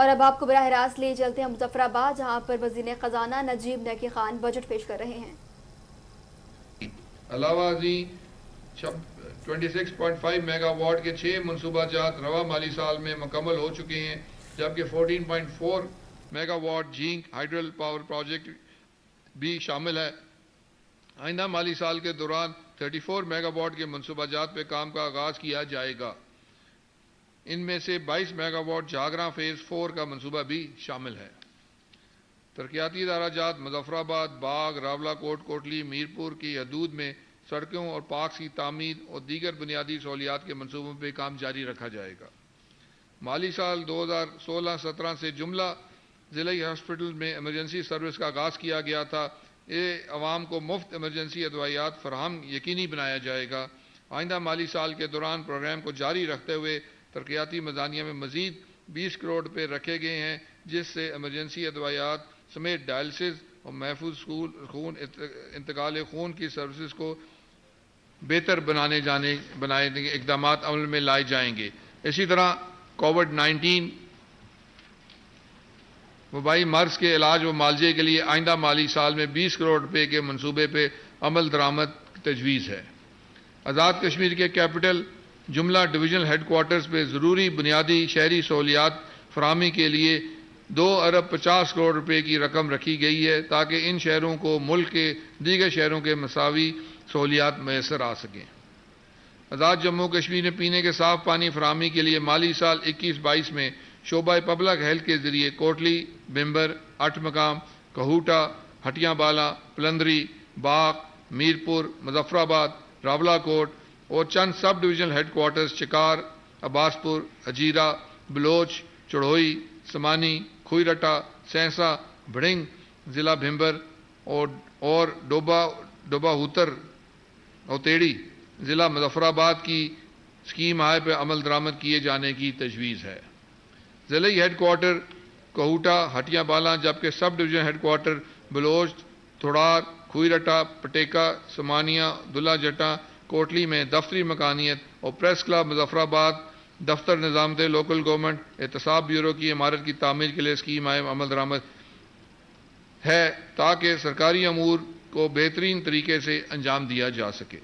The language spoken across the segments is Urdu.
اور اب آپ کو براہ راست لے چلتے ہیں مظفر آباد، جہاں پر وزیر خزانہ نجیب نقی خان بجٹ پیش کر رہے ہیں۔ علاوہ ازیں 26.5 میگا واٹ کے 6 منصوبہ جات رواں مالی سال میں مکمل ہو چکے ہیں، جبکہ 14.4 میگا واٹ جھینک ہائیڈرل پاور پروجیکٹ بھی شامل ہے۔ آئندہ مالی سال کے دوران 34 میگا واٹ کے منصوبہ جات پہ کام کا آغاز کیا جائے گا۔ ان میں سے 22 میگا واٹ جھاگراں فیز 4 کا منصوبہ بھی شامل ہے۔ ترقیاتی ادارہ جات مظفر آباد، باغ، راولہ کوٹ، کوٹلی، میرپور کی حدود میں سڑکوں اور پارکس کی تعمیر اور دیگر بنیادی سہولیات کے منصوبوں پہ کام جاری رکھا جائے گا۔ مالی سال 2016-17 سے جملہ ضلعی ہاسپٹل میں ایمرجنسی سروس کا آغاز کیا گیا تھا۔ یہ عوام کو مفت ایمرجنسی ادویات فراہم یقینی بنایا جائے گا۔ آئندہ مالی سال کے دوران پروگرام کو جاری رکھتے ہوئے ترقیاتی میزانیہ میں مزید 20 کروڑ روپے رکھے گئے ہیں، جس سے ایمرجنسی ادویات سمیت ڈائلسس اور محفوظ انتقال خون کی سروسز کو بہتر بنائے کے اقدامات عمل میں لائے جائیں گے۔ اسی طرح کووڈ-19 وبائی مرض کے علاج و معالجے کے لیے آئندہ مالی سال میں 20 کروڑ روپے کے منصوبے پہ عمل درآمد تجویز ہے۔ آزاد کشمیر کے کیپٹل جملہ ڈویژنل ہیڈ کوارٹرز پہ ضروری بنیادی شہری سہولیات فراہمی کے لیے 2.50 ارب روپے کی رقم رکھی گئی ہے، تاکہ ان شہروں کو ملک کے دیگر شہروں کے مساوی سہولیات میسر آ سکیں۔ آزاد جموں کشمیر میں پینے کے صاف پانی فراہمی کے لیے مالی سال 21-22 میں شعبہ پبلک ہیلتھ کے ذریعے کوٹلی، بمبر، 8 مقام، کہوٹہ، ہٹیاں بالا، پلندری، باغ، میرپور، مظفر آباد، راولہ کوٹ اور چند subdivisional headquarters Chikar, Abbaspur, Hajira, Baloch, Charhoi, Samahni, Khuiratta, Sehnsa, Bharang ضلع بھمبر اور ڈوبا ہوتر اوتیڑی ضلع مظفر آباد کی اسکیم آئے پہ عمل درآمد کیے جانے کی تجویز ہے۔ ضلعی ہیڈ کوارٹر کوہوٹہ، ہٹیاں بالا، جبکہ subdivision headquarters Baloch, Thorar, Khuiratta, Patika, Samahni, Dalla Jatta, Kotli میں دفتری مکانیت اور پریس کلب مظفر آباد دفتر نظامت لوکل گورنمنٹ احتساب بیورو کی عمارت کی تعمیر کے لیے اسکیم آئے عمل درآمد ہے، تاکہ سرکاری امور کو بہترین طریقے سے انجام دیا جا سکے۔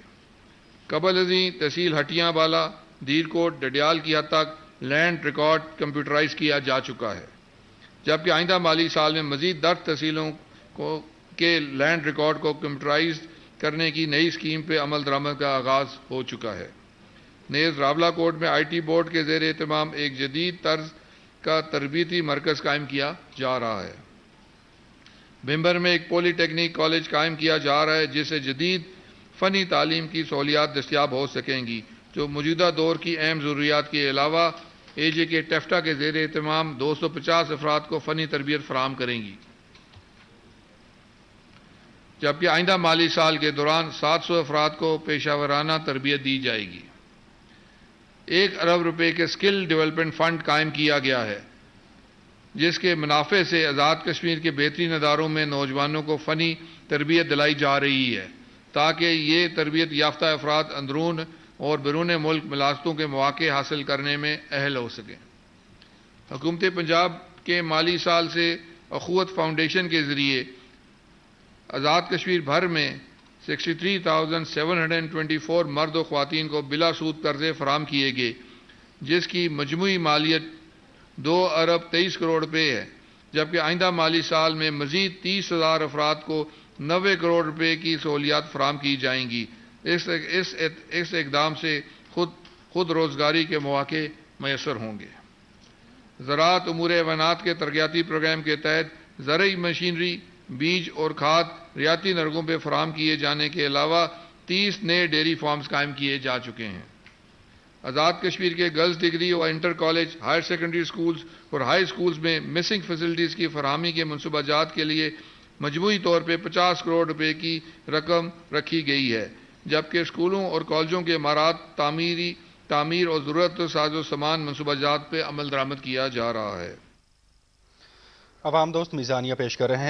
قبل ازیں تحصیل ہٹیاں بالا، دیر کوٹ، ڈڈیال کی حد تک لینڈ ریکارڈ کمپیوٹرائز کیا جا چکا ہے، جبکہ آئندہ مالی سال میں مزید 10 تحصیلوں کے لینڈ ریکارڈ کو کمپیوٹرائز کرنے کی نئی اسکیم پہ عمل درآمد کا آغاز ہو چکا ہے۔ نیز راولہ کوٹ میں آئی ٹی بورڈ کے زیر اہتمام ایک جدید طرز کا تربیتی مرکز قائم کیا جا رہا ہے۔ بھمبر میں ایک پولی ٹیکنیک کالج قائم کیا جا رہا ہے، جس سے جدید فنی تعلیم کی سہولیات دستیاب ہو سکیں گی، جو موجودہ دور کی اہم ضروریات کے علاوہ اے جے کے ٹیفٹا کے زیر اہتمام 250 افراد کو فنی تربیت فراہم کریں گی، جبکہ آئندہ مالی سال کے دوران 700 افراد کو پیشہ ورانہ تربیت دی جائے گی۔ 1 ارب روپے کے اسکل ڈیولپمنٹ فنڈ قائم کیا گیا ہے، جس کے منافع سے آزاد کشمیر کے بہترین اداروں میں نوجوانوں کو فنی تربیت دلائی جا رہی ہے، تاکہ یہ تربیت یافتہ افراد اندرون اور بیرون ملک ملازمتوں کے مواقع حاصل کرنے میں اہل ہو سکیں۔ حکومت پنجاب کے مالی سال سے اخوت فاؤنڈیشن کے ذریعے آزاد کشمیر بھر میں 63,724 مرد و خواتین کو بلا سود قرضے فراہم کیے گئے، جس کی مجموعی مالیت 2 ارب 23 کروڑ روپے ہے، جبکہ آئندہ مالی سال میں مزید 30,000 افراد کو 90 کروڑ روپے کی سہولیات فراہم کی جائیں گی۔ اس اقدام سے خود روزگاری کے مواقع میسر ہوں گے۔ زراعت امور حیوانات کے ترقیاتی پروگرام کے تحت زرعی مشینری، بیج اور کھاد ریاستی نرخوں پہ فراہم کیے جانے کے علاوہ 30 نئے ڈیری فارمز قائم کیے جا چکے ہیں۔ آزاد کشمیر کے گرلز ڈگری اور inter college, higher secondary schools اور ہائی سکولز میں مسنگ فیسلٹیز کی فراہمی کے منصوبہ جات کے لیے مجموعی طور پہ 50 کروڑ روپے کی رقم رکھی گئی ہے، جبکہ اسکولوں اور کالجوں کے عمارات تعمیر اور ضرورت ساز و سامان منصوبہ جات پہ عمل درآمد کیا جا رہا ہے۔ عوام دوست میزانیہ پیش کر رہے ہیں۔